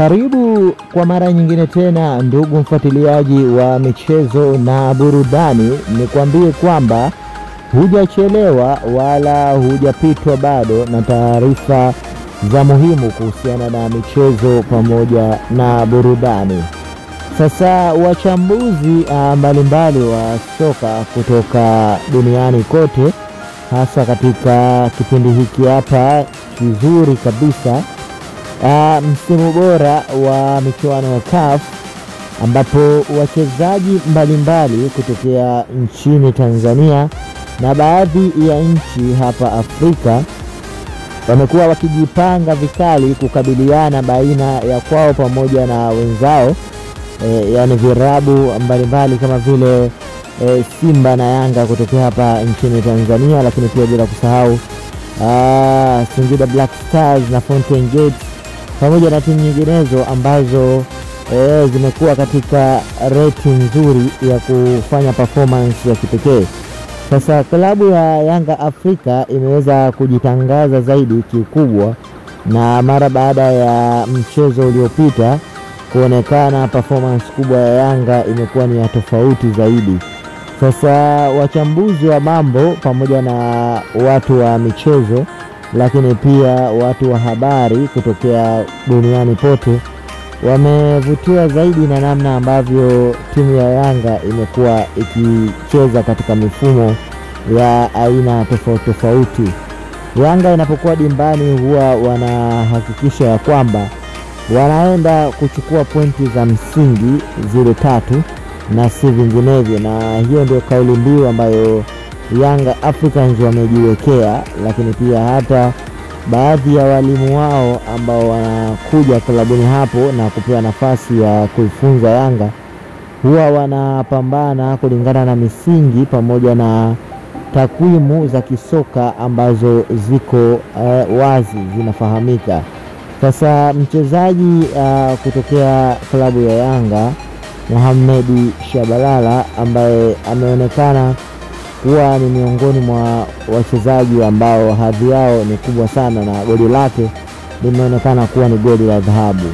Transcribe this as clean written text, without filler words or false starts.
Karibu kwa mara nyingine tena ndugu mfuatiliaji wa michezo na burudani, nikwambie kwamba hujachelewa wala hujapitwa bado na taarifa za muhimu kuhusiana na michezo pamoja na burudani. Sasa wachambuzi mbalimbali wa soka kutoka duniani kote, hasa katika kipindi hiki hapa kizuri kabisa, msimu bora wa michuano ya CAF, ambapo wachezaji mbalimbali kutokea nchini Tanzania na baadhi ya nchi hapa Afrika wamekuwa wakijipanga vikali kukabiliana baina ya kwao pamoja na wenzao, yani virabu mbalimbali kama vile Simba na Yanga kutokea hapa nchini Tanzania, lakini pia bila kusahau Singida Black Stars na Fountain Gate pamoja na timu nyinginezo ambazo zimekuwa katika rating nzuri ya kufanya performance ya kipekee. Sasa klabu ya Yanga Afrika imeweza kujitangaza zaidi kikubwa, na mara baada ya mchezo uliopita kuonekana performance kubwa ya Yanga imekuwa ni ya tofauti zaidi. Sasa wachambuzi wa mambo pamoja na watu wa michezo, lakini pia watu wa habari kutokea duniani pote wamevutiwa zaidi na namna ambavyo timu ya Yanga imekuwa ikicheza katika mifumo ya aina tofauti tofauti. Yanga inapokuwa dimbani huwa wanahakikisha ya kwamba wanaenda kuchukua pointi za msingi zile 3 na si vinginevyo, na hiyo ndio kauli mbiu ambayo Yanga Africans wamejiwekea. Lakini pia hata baadhi ya walimu wao ambao wanakuja klabuni hapo na kupewa nafasi ya kuifunza Yanga huwa wanapambana kulingana na misingi pamoja na takwimu za kisoka ambazo ziko wazi, zinafahamika. Sasa mchezaji kutokea klabu ya Yanga, Mohamed Shabalala, ambaye ameonekana kuwa ni miongoni mwa wachezaji ambao hadhi yao ni kubwa sana na goli lake limeonekana kuwa ni goli la dhahabu.